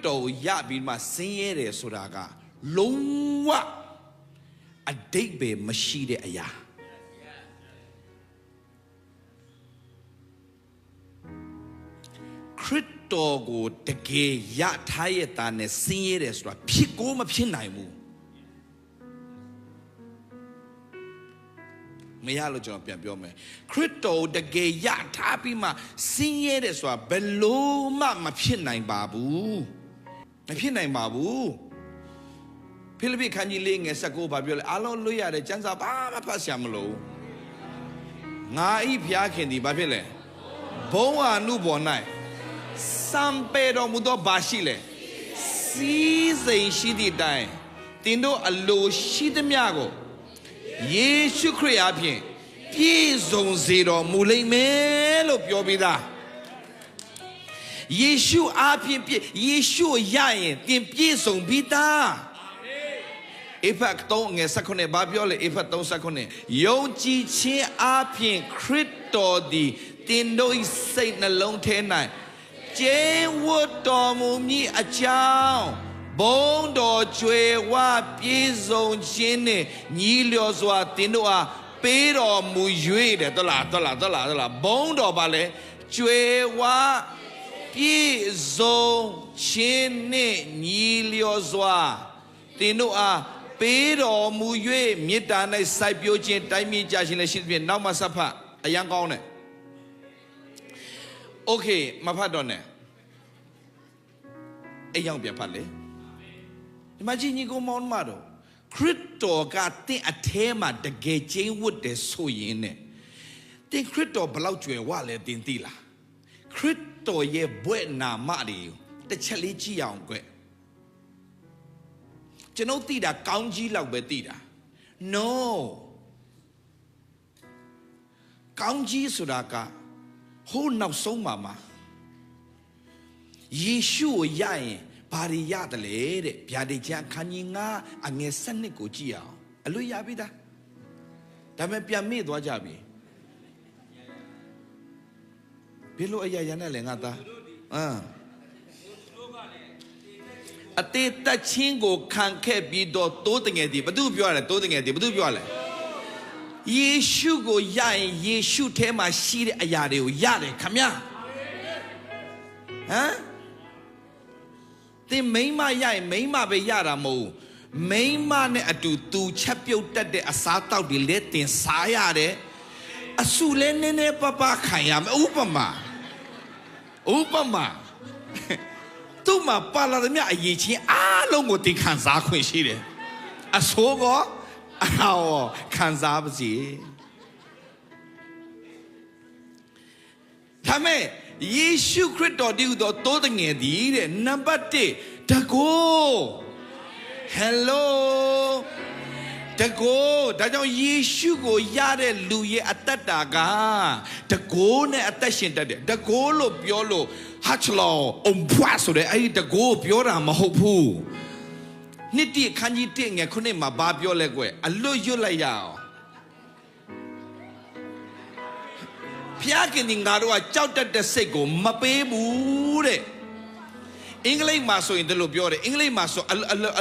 တော်ရပြီးမှဆင်းရဲတယ်ဆိုတာကလုံးဝအတိတ်ပဲမရှိတဲ့အရာခရစ်တော်ကိုတကယ်ရထားရတာနဲ့ဆင်းရဲတယ်ဆိုတာဖြစ်ကိုမဖြစ်နိုင်ဘူးမရလို့ကျွန်တော်ပြန်ပြောမယ်ခရစ်တော်တကယ်ရထားပြီးမှဆင်းရဲတယ်ဆိုတာဘယ်လို့မှမဖြစ်နိုင်ပါဘူးမဖြစ်နိုင်ပါဘူးဖိလိပ္ပိခန်းကြီး၄ငယ်19ဘာပြောလဲအားလုံးလွတ်ရတဲ့ကျမ်းစာဘာမှဖတ်ဆရာမလို့ငါဤဖျားခင်ဒီဘာဖြစ်လဲဘုံဝါနုပေါ်၌စံပေတော်မူသောဘာရှိလဲစီးစိမ်ရှိသည့်တိုင်တင်တို့အလိုရှိသမျှကိုယေရှုခရစ်အားဖြင့်ပြည့်စုံစေတော်မူလိမ့်မယ်လို့ပြောပြီးသားယေရှုအားဖြင့်ယေရှုရရင်တင်ပြည့်စုံပြီးသားအေဖက်3ငယ်19ဘာပြောလဲအေဖက်3:19ယုံကြည်ခြင်းအားဖြင့်ခရစ်တော်သည်တင်တို့၏စိတ်နှလုံးထဲ၌ကျင့်ဝတ်တော်မူမည်အကြောင်းဘုံတော်ကြွယ်ဝပြည့်စုံခြင်းနှင့်ညီလျော်စွာတင်တို့အားပေးတော်မူ၍တဲ့တော်လားဘုံတော်ပါလေကြွယ်ဝပြည့်စုံခြင်းနှင့်ညီလျော်စွာတင်တို့အားပေးတော်မူ၍မေတ္တာ၌စိုက်ပျိုးခြင်းတိုင်းမြေကြခြင်းလည်းရှိသဖြင့်နောက်မှဆက်ဖတ်အရန်ကောင်းတယ်โอเคမဖတ်တော့နဲ့အိမ်ရောက်ပြန်ဖတ်လေဒီမှာကြီးညီကိုမောင်မတော်ခရစ်တော်ကတင့်အထဲမှာတကယ်ကျင်းဝတ်တယ်ဆိုရင်နဲ့တင်ခရစ်တော်ဘလောက်ကျွယ်ဝလဲတင်သိလားခရစ်တော်ရဲ့ဘွဲ့နာမတွေတစ်ချက်လေးကြည့်အောင်ကွကျွန်တော်သိတာကောင်းကြီးလောက်ပဲသိတာ no ကောင်းကြီးဆိုတာကဟိုးနောက်ဆုံးမှာယေရှုကိုရရင်ဘာတွေရတယ်လဲတဲ့ဗျာဒိတ်ချမ်းခန်းကြီး9အငယ်7ကိုကြည့်အောင်အလွတ်ရပြီသားဒါပေမဲ့ပြန်မေ့သွားကြပြီဘယ်လိုအရာရနဲ့လဲငါသားအတေတချင်းကိုခံခဲ့ပြီးတော့တိုးတငယ်ဒီဘာသူပြောရလဲတိုးတငယ်ဒီဘာသူပြောရလဲယေရှုကိုရရင်ယေရှုထဲမှာရှိတဲ့အရာတွေကိုရတယ်ခမညာတင်မိန်းမရရင်မိန်းမပဲရတာမဟုတ်မိန်းမနဲ့အတူသူချက်ပြုတ်တတ်တဲ့အစားတောက်တွေလည်းတင်စားရတယ်အဆူလည်းနည်းနည်းပပခံရမယ်ဥပမာသူ့မှာပါလာတဲ့မြအရေးချင်းအားလုံးကိုတင်ခံစားခွင့်ရှိတယ်အဆိုးကခံစားပါစေဒါမဲ့ယေရှုခရစ်တော်ဒီဟုသောတိုးတငယ်သည်တဲ့နံပါတ်1တကိုဟယ်လိုတကိုဒါကြောင့်ယေရှုကိုရတဲ့လူရဲ့အသက်တာကတကိုနဲ့အသက်ရှင်တတ်တယ်တကိုလို့ပြောလို့ဟာချလောအုံဖွာဆိုတဲ့အဲ့ဒီတကိုပြောတာမဟုတ်ဘူးနှစ်တိခန်းကြီး1ငယ်9မှာဘာပြောလဲကွအလွတ်ရွတ်လိုက်ရအောင်ဖျားခင်ဒီငါတို့ကကြောက်တတ်တဲ့စိတ်ကိုမပေးဘူးတဲ့အင်္ဂလိပ်မှာဆိုရင်ဒီလိုပြောတယ်အင်္ဂလိပ်မှာဆိုအဲ့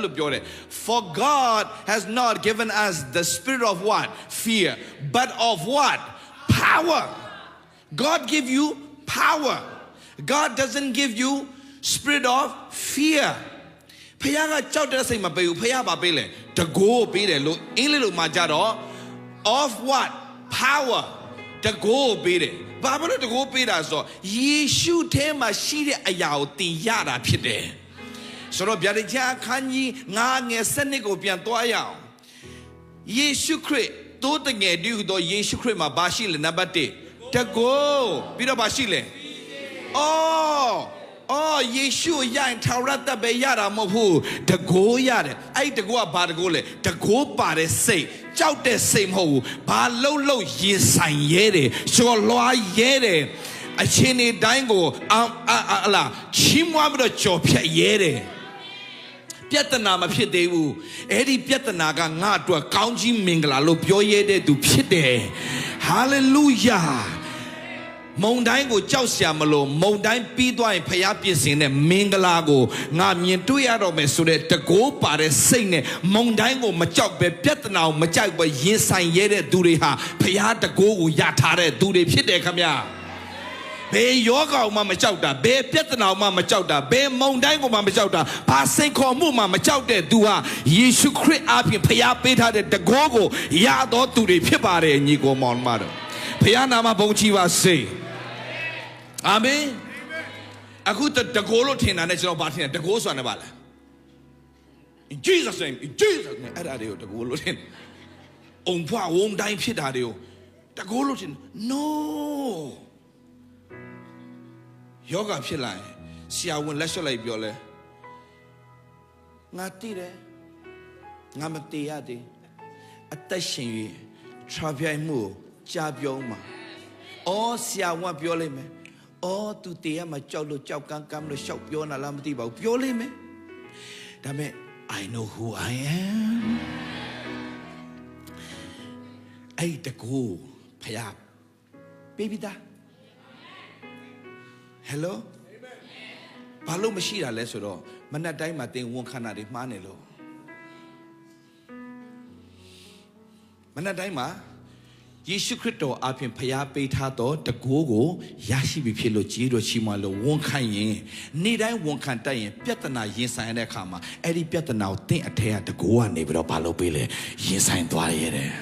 လိုပြောတယ် For God has not given us the spirit of what fear but of what power God give you power God doesn't give you spirit of fear ဖျားကကြောက်တဲ့စိတ်မပေးဘူးဖျားပါပေးလေတကိုးပေးတယ်လို့အင်္ဂလိပ်လိုမှာကြတော့ of what power တကိုးပေးတယ်ဘာလို့တကိုးပေးတာဆိုယေရှုထဲမှာရှိတဲ့အရာကိုသင်ရတာဖြစ်တယ်ဆိုတော့ဗျာဒိတ်ချမ်းအခန်းကြီး9ငယ်7ကိုပြန်သွားရအောင်ယေရှုခရစ်တိုးတငယ်ဒီဟုသောယေရှုခရစ်မှာဘာရှိလဲနံပါတ်1တကိုးပြီးတော့ဘာရှိလဲယေရှုရရင်ထာဝရတပဲရတာမဟုတ်ဘူးတကိုးရတယ်အဲ့တကိုးကဘာတကိုးလဲတကိုးပါတဲ့စိတ်ကြောက်တဲ့စိတ်မဟုတ်ဘူးဘာလှုပ်ရင်ဆိုင်ရဲတယ်လျှော်လွှားရဲတယ်အချင်းဒီတိုင်းကိုချီးမွမ်းပြီးတော့ကြော်ဖြတ်ရဲတယ်ပြဿနာမဖြစ်သေးဘူးအဲ့ဒီပြဿနာကငါ့အတွက်ကောင်းကြီးမင်္ဂလာလို့ပြောရဲတဲ့သူဖြစ်တယ်ဟာလေလုယာ မုန်တိုင်းကိုကြောက်စရာမလိုမုန်တိုင်းပြီးသွားရင်ဖျားပြင်ဆင်တဲ့မင်္ဂလာကိုငါမြင်တွေ့ရတော့မယ်ဆိုတဲ့တကိုးပါတဲ့စိတ်နဲ့မုန်တိုင်းကိုမကြောက်ပဲပြဿနာကိုမကြောက်ပဲရင်ဆိုင်ရတဲ့သူတွေဟာဖျားတကိုးကိုရထားတဲ့သူတွေဖြစ်တယ်ခင်ဗျာဘယ်ယောဂအောင်မှမကြောက်တာဘယ်ပြဿနာမှမကြောက်တာဘယ်မုန်တိုင်းကိုမှမကြောက်တာဘာစိန်ခေါ်မှုမှမကြောက်တဲ့သူဟာယေရှုခရစ်အားဖြင့်ဖျားပေးထားတဲ့တကိုးကိုရတော်သူတွေဖြစ်ပါတယ်ညီကိုမောင်မတော်ဖျားနာမဘုန်းကြီးပါစေအာမင်အခုတကိုးလို့ထင်တာနဲ့ကျွန်တော်ဘာထင်လဲတကိုးဆိုတာနဲ့ပါလား In Jesus name in Jesus name အဲ့ဒါတွေကိုတကိုးလို့ထင်အုံဖွားဝုံတိုင်းဖြစ်တာတွေကိုတကိုးလို့ထင် No ယောဂဖြစ်လာရင်ဆရာဝန်လက်လျှော့လိုက်ပြောလဲငါသိတယ်ငါမတည်ရသေးအသက်ရှင်၍ထရာပြိုင်မှုကြားပြောမှာအော်ဆရာဝန်ပြောလိုက်မယ်အော်သူတည်ရမှာကြောက်လို့ကြောက်ကန်းကန်းလို့ရှောက်ပြောနာလားမသိပါဘူးပြောလိုက်မယ်ဒါပေမဲ့ I know who I am အဲ့တကူဖယားပေးပြီးသား Hello ဘာလို့မရှိတာလဲဆိုတော့မနက်တိုင်းမှာတင်ဝန်ခန္ဓာတွေမှားနေလို့မနက်တိုင်းမှာယေရှုခရစ်တော်အဖင်ဖျားပေးထားတော့တကိုးကိုရရှိပြီဖြစ်လို့ကြီးတော်ချီးမွမ်းလို့ဝန်ခံရင်နေ့တိုင်းဝန်ခံတတ်ရင်ပြဿနာရင်ဆိုင်တဲ့အခါမှာအဲ့ဒီပြဿနာကိုတင့်အထက်ကတကိုးကနေပြီးတော့ဘာလို့ပေးလဲရင်ဆိုင်သွားရတယ်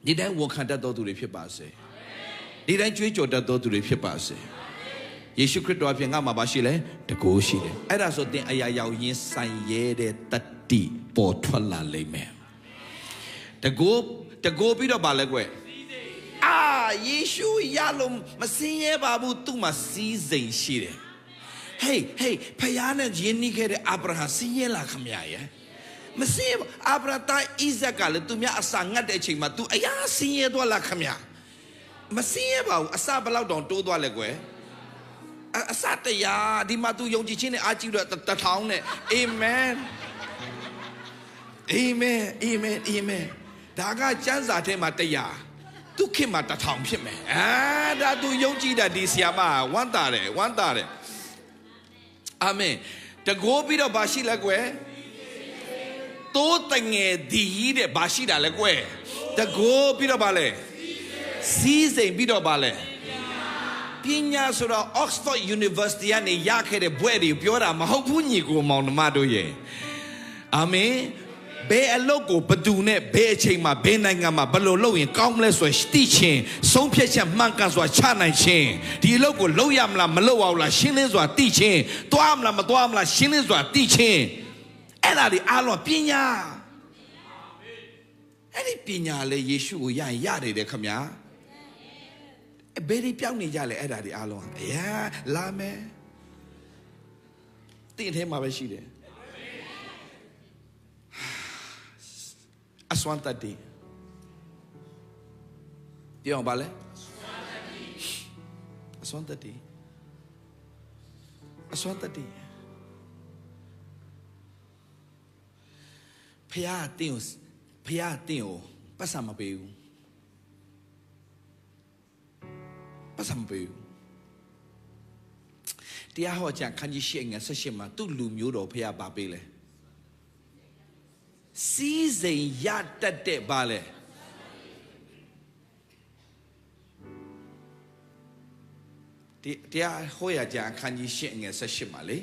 နေ့တိုင်းဝန်ခံတတ်တော်သူတွေဖြစ်ပါစေဒီတိုင်းကြွေးကြော်တတ်သောသူတွေဖြစ်ပါစေယေရှုခရစ်တော်အပြင်ငါမှာပါရှိလဲတကိုးရှိတယ်အဲ့ဒါဆိုတင်အရာရောက်ရင်ဆိုင်ရဲတဲ့တတိပေါ်ထွက်လာလိမ့်မယ်တကိုးပြီးတော့ပါလဲကွယေရှုရလို့မစင်ရဲပါဘူးသူ့မှာစီးစိမ်ရှိတယ်ဟေးဖခင်နဲ့ယဉ်နီးခဲ့တဲ့အာဗြဟံစင်ရဲလားခမရရဲ့မစင်အာဗြဟံတိုင်းဣဇက်ကလည်းသူများအစာငတ်တဲ့အချိန်မှာသူအရာစင်ရဲသွားလားခမရမစင်းရပါဘူးအစဘလောက်တောင်တိုးသွားလဲကွယ်အစတရားဒီမှာသူယုံကြည်ခြင်းနဲ့အားကြီးတော့တထောင်နဲ့အာမင်အာမင်အာမင်အာမင်ဒါကကျမ်းစာထဲမှာတရားသူခင်မှာတထောင်ဖြစ်မယ်ဒါသူယုံကြည်တာဒီဆရာမဝမ်းသာတယ်အာမင်တကိုးပြီးတော့ဘာရှိလဲကွယ်တိုးတငယ်ဒီတဲ့ဘာရှိတာလဲကွယ်တကိုးပြီးတော့ဘာလဲစီးစိမ်ပြီးတော့ပါလဲပညာဆိုတော့ Oxford University ကနေရခဲ့တဲ့ဘွဲ့တွေပြောတာမဟုတ်ဘူးညီကိုမောင်နှမတို့ရဲ့အာမင်ဘယ်အလုပ်ကိုဘသူနဲ့ဘယ်အချိန်မှာဘယ်နိုင်ငံမှာဘယ်လိုလုပ်ရင်ကောင်းမလဲဆိုရင်သိချင်းဆုံးဖြတ်ချက်မှန်ကန်စွာချနိုင်ခြင်းဒီအလုပ်ကိုလုပ်ရမလားမလုပ်အောင်လားရှင်းလင်းစွာသိချင်းသွားမလားမသွားမလားရှင်းလင်းစွာသိချင်းအဲ့ဒါတွေအားလုံးပညာအဲ့ဒီပညာလေယေရှုကိုရရင်ရတယ်တဲ့ခင်ဗျာဘယ်ဒီပြောင်းနေကြလဲအဲ့ဒါဒီအားလုံးအရာလာမယ်တင်ထဲမှာပဲရှိတယ်အစွမ်းတတ်တယ်ပြောင်းပါလေအစွမ်းတတ်တယ်ဖျားတင်ကိုပတ်စံမပေးဘူးပတ်စံမပေးဘူးတရားဟောကြခန်းကြီး8ငယ်18မှာသူ့လူမျိုးတော်ဖျားပါပေးလဲစီးစိမ်ရတတ်တဲ့ပါလဲတရားဟောရကြခန်းကြီး8ငယ်18မှာလေ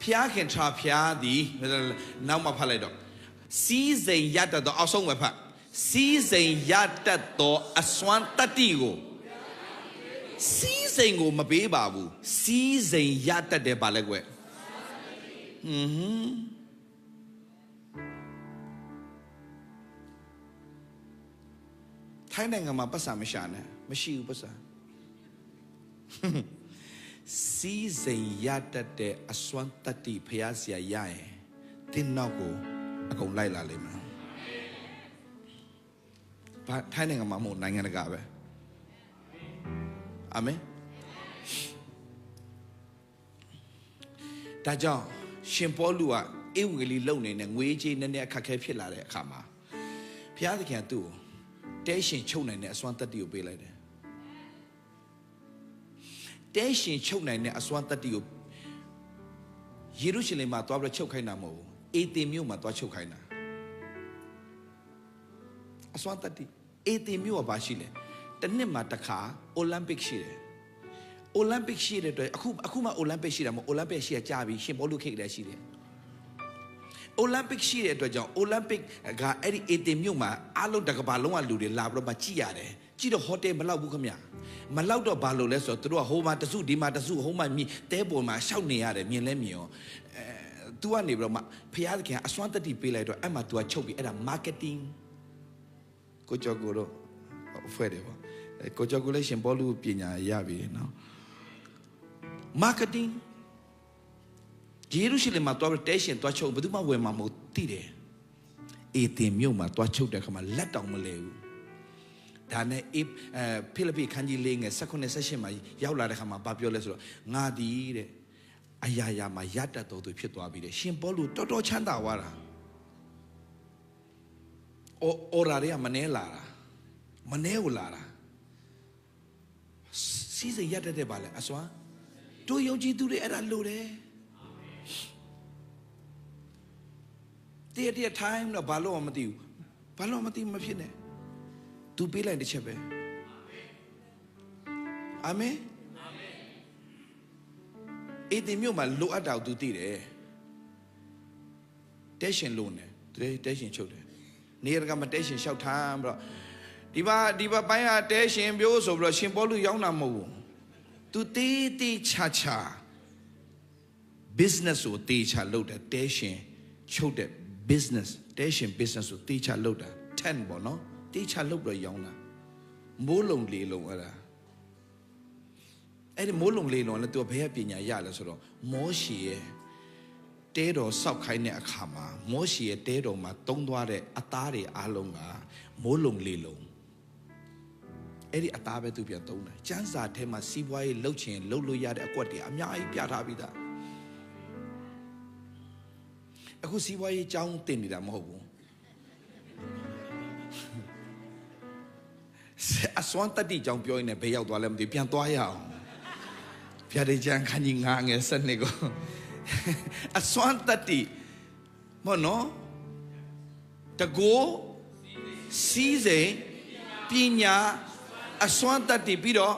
ဖျားခင်traဖျားသည်နောက်မှဖတ်လိုက်တော့စီးစိမ်ရတတ်သောအောက်ဆုံးပဲဖတ်စီးစိမ်ရတတ်သောအစွမ်းတတ္တိကိုစီးစိမ်ကိုမပေးပါဘူးစီးစိမ်ရတတ်တယ်ပါလဲကွထိုင်းနိုင်ငံမှာပတ်စံမရှာနဲ့မရှိဘူးပတ်စံစီးစိမ်ရတတ်တဲ့အစွမ်းတတ္တိဖျားစရာရရင်တင်းနောက်ကိုအကုန်လိုက်လာလိမ့်မယ်ဘာထိုင်းနိုင်ငံမှာမဟုတ်နိုင်ငံတကာပဲအာမင်ဒါကြောင့်ရှင်ပေါလုက ဧဝံဂေလိလုံနေတဲ့ငွေကြေးနည်းနည်းအခက်အခဲဖြစ်လာတဲ့အခါမှာဘုရားသခင်သူ့ကိုတဲရှင်ချုပ်နိုင်တဲ့အစွမ်းတတ္တိကိုပေးလိုက်တယ်တဲရှင်ချုပ်နိုင်တဲ့အစွမ်းတတ္တိကိုယေရုရှလင်မှာသွားပြီးချုပ်ခိုင်းတာမဟုတ်ဘူးအေသင်မြို့မှာသွားချုပ်ခိုင်းတာအစွမ်းတတ္တိအေသင်မြို့ကဘာရှိလဲတစ်နှစ်မှာတစ်ခါအိုလံပစ်ရှိတယ်အိုလံပစ်ရှိတဲ့အတွက်အခုမှအိုလံပစ်ရှိတာမဟုတ်အိုလံပစ်ရှိရကြာပြီရှင်ဘောလူခေတ်တည်းရှိတယ်အိုလံပစ်ရှိတဲ့အတွက်ကြောင့်အိုလံပစ်ကအဲ့ဒီအေသင်မြို့မှာအားလုံးတစ်ကမ္ဘာလုံးကလူတွေလာပြီးတော့မှကြည့်ရတယ်ကြည့်တော့ဟိုတယ်မလောက်ဘူးခင်ဗျမလောက်တော့ဘာလို့လဲဆိုတော့သူတို့ကဟိုမှာတစုဒီမှာတစုဟိုမှာမြည်တဲပေါ်မှာရှောက်နေရတယ်မြင်လဲမြင်ရောतू ကနေပြီးတော့မှဖျားသခင်အစွမ်းတတိပေးလိုက်တော့အဲ့မှာ तू ကချုပ်ပြီးအဲ့ဒါ marketing ကိုကြောကိုတော့ဖွဲ့တယ်ပေါ့ကိုကြောကိုလည်းရှင်ဘောလူပညာရပြီနော် marketing ယေရုရှလင်မှာတော့တဲရှင်သွားချုပ်ဘယ်သူမှဝယ်မှာမဟုတ်သိတယ်အေသင်မြို့မှာသွားချုပ်တဲ့ခါမှာလက်တောင်မလဲဘူးဒါနဲ့ဖိလိပ္ပိခန်းကြီး၄ငယ်19-18မှာရောက်လာတဲ့ခါမှာဘာပြောလဲဆိုတော့ငါဒီတဲ့အရာရာမှာရတတ်တော်သူဖြစ်သွားပြီတဲ့ရှင်ပေါလုတော်တော်ချမ်းသာသွားတာအော်ရာတွေကမနှဲလာတာမနှဲကိုလာတာစီးစိမ်ရတတ်တဲ့ပါလေအစွမ်းတို့ယုံကြည်သူတွေအဲ့ဒါလို့တယ်တည့် time တော့ဘာလို့မသိဘူးဘာလို့မသိမဖြစ်နဲ့သူပေးလိုက်တစ်ချက်ပဲအာမင်အေသင်မြို့မှာလိုအပ်တာကိုသူသိတယ်တဲရှင်လို့နေတဲရှင်ချုပ်တယ်နေရကမတဲရှင်လျှောက်ထားပြီးတော့ဒီဘပိုင်းကတဲရှင်ပြိုးဆိုပြီးတော့ရှင်ပေါလုရောက်တာမဟုတ်ဘူးသူတေးချာ business ကိုတေးချလုပ်တယ်တဲရှင်ချုပ်တဲ့ business တဲရှင် business ကိုတေးချလုပ်တာ10ပေါ့နော်တေးချလုပ်ပြီးရောင်းတာမိုးလုံလေလုံအဲ့ဒါအဲ့ဒီမိုးလုံလေလုံလည်းသူကဘယ်ကပညာရလဲဆိုတော့မောရှေရဲ့တဲတော်စောက်ခိုင်းတဲ့အခါမှာမောရှေရဲ့တဲတော်မှာတုံးသွားတဲ့အသားတွေအားလုံးကမိုးလုံလေလုံအဲ့ဒီအသားပဲသူပြန်တုံးတယ်ကျမ်းစာထဲမှာစီးပွားရေးလှုပ်ချင်လှုပ်လို့ရတဲ့အကွက်တွေအများကြီးပြထားပြီးသားအခုစီးပွားရေးအကြောင်းတင်နေတာမဟုတ်ဘူးအစွမ်းတတိကြောင့်ပြောရင်လည်းဘယ်ရောက်သွားလဲမသိပြန်သွားရအောင်ဗျာဒိကျန်ခန်းကြီး9ငယ်7ကိုအစွမ်းတတိမနော်တကူစီးစိမ်ပညာအစွမ်းတတိပြီးတော့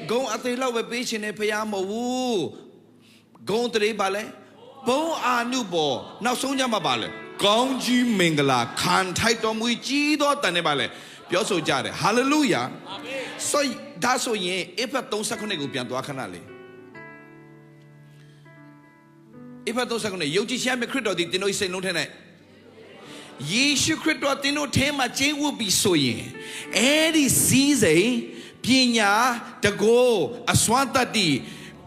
ဂုံအသေးလောက်ပဲပေးခြင်းနဲ့ဖျားမဟုတ်ဘူးဂုံတရေပါလဲဘုံအာနုဘောနောက်ဆုံးကြမှာပါလဲကောင်းကြီးမင်္ဂလာခံထိုက်တော်မူကြီးသောတန်နဲ့ပါလဲပြောဆိုကြတယ်ဟာလေလုယာအာမင်ဆိုဒါဆိုရင်ဧဖက်39ကိုပြန်သွားခဏလေးဧဖက်39ယုံကြည်ခြင်းမဲ့ခရစ်တော်သည်သင်တို့စိတ်လုံးထဲ၌ယေရှုခရစ်တော်သင်တို့ထဲမှာကျင်းဝတ်ပြီးဆိုရင်အဲ့ဒီစီးစိမ်ပညာတကောအစွမ်းတတ္တိ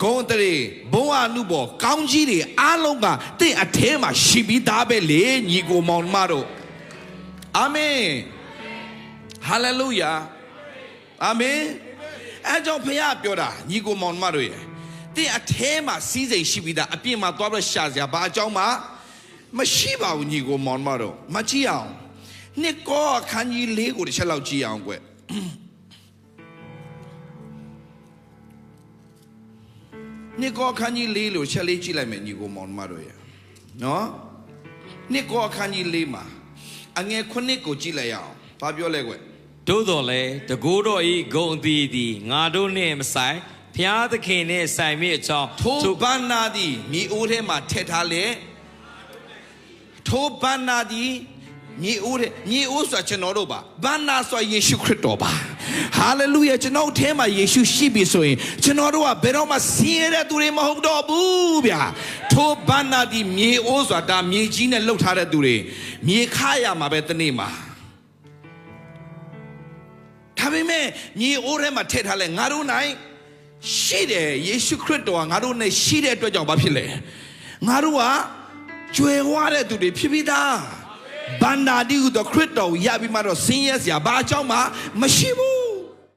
ဂုံတရေဘုံအနုဘောကောင်းကြီးတွေအားလုံးကသင်အထဲမှာရှိပြီးသားပဲလေညီကိုမောင်မတို့အာမင်ဟာလေလုယာအာမင်အဲကြောင့်ဖခင်ပြောတာညီကိုမောင်မတို့ရဲ့တင်းအထဲမှာစီးစိမ်ရှိပြီးသားအပြင်မှာသွားပြီးရှာစရာဘာအကြောင်းမှမရှိပါဘူးညီကိုမောင်မတို့မကြည့်အောင်နှစ်ကောအခန်းကြီး၄ကိုတစ်ချက်လောက်ကြည့်အောင်ကွနှစ်ကောအခန်းကြီး၄လို့ချက်လေးကြည့်လိုက်မယ်ညီကိုမောင်မတို့ရဲ့နော်နှစ်ကောအခန်းကြီး၄မှာအငယ်9ကိုကြည့်လိုက်ရအောင်ဘာပြောလဲကွသို့တော်လည်းတကူတော်ဤဂုံအသီးသည်ငါတို့နှင့်မဆိုင်ဖျားသခင်နှင့်ဆိုင်မိအကြောင်းထိုဘန္နာသည်မြေအိုးထဲမှာထည့်ထားလေထိုဘန္နာသည်မြေအိုးဆိုတာကျွန်တော်တို့ပါဘန္နာဆိုတာယေရှုခရစ်တော်ပါဟာလေလုယာကျွန်တော်အထဲမှာယေရှုရှိပြီဆိုရင်ကျွန်တော်တို့ကဘယ်တော့မှဆင်းရဲတဲ့သူတွေမဟုတ်တော့ဘူးဗျာထိုဘန္နာသည်မြေအိုးဆိုတာမြေကြီးနဲ့လှုပ်ထားတဲ့သူတွေမြေခါရမှာပဲတနေ့မှာဒါပေမဲ့မြေအိုးထဲမှာထည့်ထားလဲငါတို့နိုင်ရှိတယ်ယေရှုခရစ်တော်ကငါတို့နဲ့ရှိတဲ့အတွက်ကြောင့်ဘာဖြစ်လဲငါတို့ကကျွယ်ဝတဲ့သူတွေဖြစ်ပြီးသားဘန္နာဒီဟုသောခရစ်တော်ကိုရပြီးမှတော့ဆင်းရဲစရာဘာအကြောင်းမှမရှိဘူး